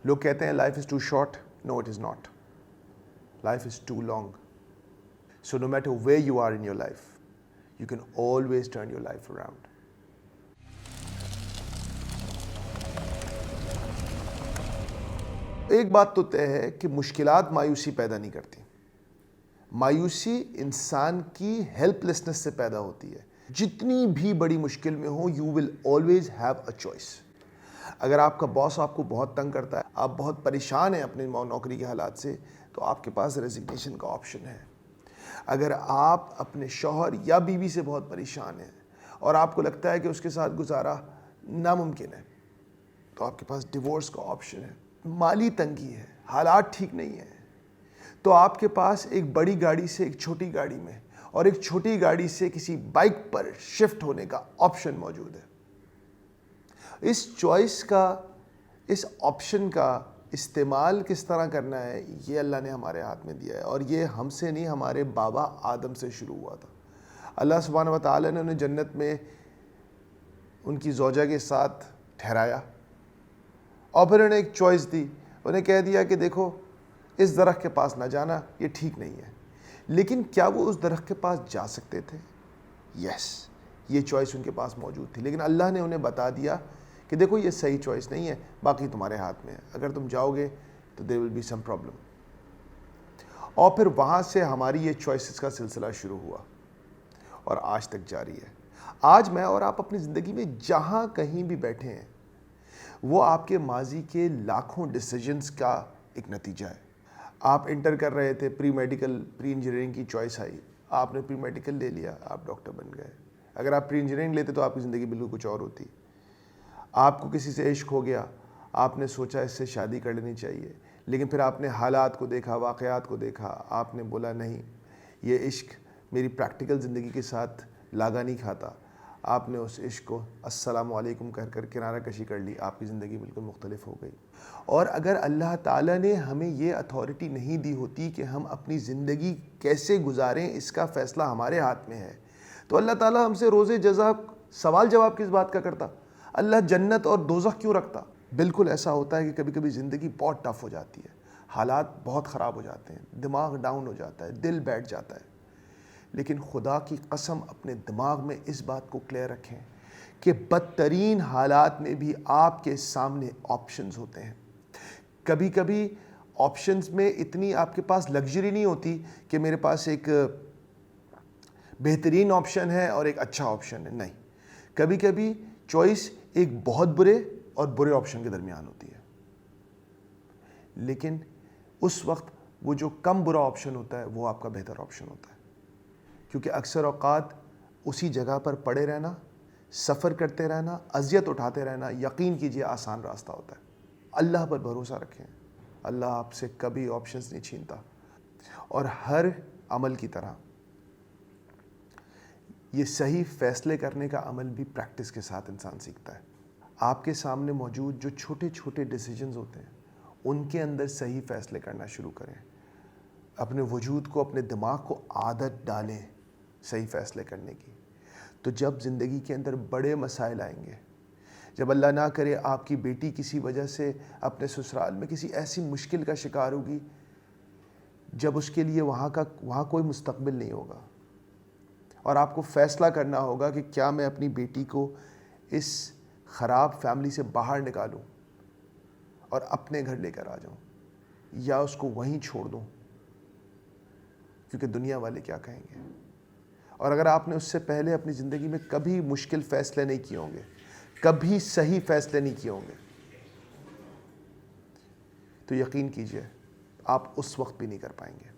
لوگ کہتے ہیں life is too short. No it is not. Life is too long. So no matter where you are in your life, you can always turn your life around. ایک بات تو طے ہے کہ مشکلات مایوسی پیدا نہیں کرتی. مایوسی انسان کی ہیلپ لیسنس سے پیدا ہوتی ہے. جتنی بھی بڑی مشکل میں ہو, you will always have a choice. اگر آپ کا باس آپ کو بہت تنگ کرتا ہے, آپ بہت پریشان ہیں اپنے نوکری کے حالات سے, تو آپ کے پاس ریزگنیشن کا آپشن ہے. اگر آپ اپنے شوہر یا بیوی سے بہت پریشان ہیں اور آپ کو لگتا ہے کہ اس کے ساتھ گزارا ناممکن ہے, تو آپ کے پاس ڈیورس کا آپشن ہے. مالی تنگی ہے, حالات ٹھیک نہیں ہیں, تو آپ کے پاس ایک بڑی گاڑی سے ایک چھوٹی گاڑی میں اور ایک چھوٹی گاڑی سے کسی بائک پر شفٹ ہونے کا آپشن موجود ہے. اس چوائس کا, اس آپشن کا استعمال کس طرح کرنا ہے, یہ اللہ نے ہمارے ہاتھ میں دیا ہے. اور یہ ہم سے نہیں, ہمارے بابا آدم سے شروع ہوا تھا. اللہ سبحانہ و تعالیٰ نے انہیں جنت میں ان کی زوجہ کے ساتھ ٹھہرایا اور پھر انہیں ایک چوائس دی. انہیں کہہ دیا کہ دیکھو, اس درخت کے پاس نہ جانا, یہ ٹھیک نہیں ہے. لیکن کیا وہ اس درخت کے پاس جا سکتے تھے؟ یس, یہ چوائس ان کے پاس موجود تھی. لیکن اللہ نے انہیں بتا دیا کہ دیکھو یہ صحیح چوائس نہیں ہے, باقی تمہارے ہاتھ میں ہے. اگر تم جاؤ گے تو there will be some problem. اور پھر وہاں سے ہماری یہ چوائسز کا سلسلہ شروع ہوا اور آج تک جاری ہے. آج میں اور آپ اپنی زندگی میں جہاں کہیں بھی بیٹھے ہیں, وہ آپ کے ماضی کے لاکھوں ڈیسیجنز کا ایک نتیجہ ہے. آپ انٹر کر رہے تھے, پری میڈیکل, پری انجینئرنگ کی چوائس آئی, آپ نے پری میڈیکل لے لیا, آپ ڈاکٹر بن گئے. اگر آپ پری انجینئرنگ لیتے تو آپ کی زندگی بالکل کچھ اور ہوتی. آپ کو کسی سے عشق ہو گیا, آپ نے سوچا اس سے شادی کر لینی چاہیے, لیکن پھر آپ نے حالات کو دیکھا, واقعات کو دیکھا, آپ نے بولا نہیں, یہ عشق میری پریکٹیکل زندگی کے ساتھ لاگا نہیں کھاتا. آپ نے اس عشق کو السلام علیکم کہہ کر کنارہ کشی کر لی, آپ کی زندگی بالکل مختلف ہو گئی. اور اگر اللہ تعالیٰ نے ہمیں یہ اتھارٹی نہیں دی ہوتی کہ ہم اپنی زندگی کیسے گزاریں, اس کا فیصلہ ہمارے ہاتھ میں ہے, تو اللہ تعالیٰ ہم سے روز جزا سوال جواب کس بات کا کرتا؟ اللہ جنت اور دوزخ کیوں رکھتا؟ بالکل ایسا ہوتا ہے کہ کبھی کبھی زندگی بہت ٹف ہو جاتی ہے, حالات بہت خراب ہو جاتے ہیں, دماغ ڈاؤن ہو جاتا ہے, دل بیٹھ جاتا ہے. لیکن خدا کی قسم اپنے دماغ میں اس بات کو کلیئر رکھیں کہ بدترین حالات میں بھی آپ کے سامنے آپشنز ہوتے ہیں. کبھی کبھی آپشنز میں اتنی آپ کے پاس لگژری نہیں ہوتی کہ میرے پاس ایک بہترین آپشن ہے اور ایک اچھا آپشن ہے. نہیں, کبھی کبھی چوائس ایک بہت برے اور برے آپشن کے درمیان ہوتی ہے. لیکن اس وقت وہ جو کم برا آپشن ہوتا ہے وہ آپ کا بہتر آپشن ہوتا ہے, کیونکہ اکثر اوقات اسی جگہ پر پڑے رہنا, سفر کرتے رہنا, اذیت اٹھاتے رہنا, یقین کیجئے آسان راستہ ہوتا ہے. اللہ پر بھروسہ رکھیں, اللہ آپ سے کبھی آپشنز نہیں چھینتا. اور ہر عمل کی طرح یہ صحیح فیصلے کرنے کا عمل بھی پریکٹس کے ساتھ انسان سیکھتا ہے. آپ کے سامنے موجود جو چھوٹے چھوٹے ڈیسیجنز ہوتے ہیں, ان کے اندر صحیح فیصلے کرنا شروع کریں. اپنے وجود کو, اپنے دماغ کو عادت ڈالیں صحیح فیصلے کرنے کی. تو جب زندگی کے اندر بڑے مسائل آئیں گے, جب اللہ نہ کرے آپ کی بیٹی کسی وجہ سے اپنے سسرال میں کسی ایسی مشکل کا شکار ہوگی جب اس کے لیے وہاں کوئی مستقبل نہیں ہوگا, اور آپ کو فیصلہ کرنا ہوگا کہ کیا میں اپنی بیٹی کو اس خراب فیملی سے باہر نکالوں اور اپنے گھر لے کر آ جاؤں, یا اس کو وہیں چھوڑ دوں کیونکہ دنیا والے کیا کہیں گے. اور اگر آپ نے اس سے پہلے اپنی زندگی میں کبھی مشکل فیصلے نہیں کیے ہوں گے, کبھی صحیح فیصلے نہیں کیے ہوں گے, تو یقین کیجئے آپ اس وقت بھی نہیں کر پائیں گے.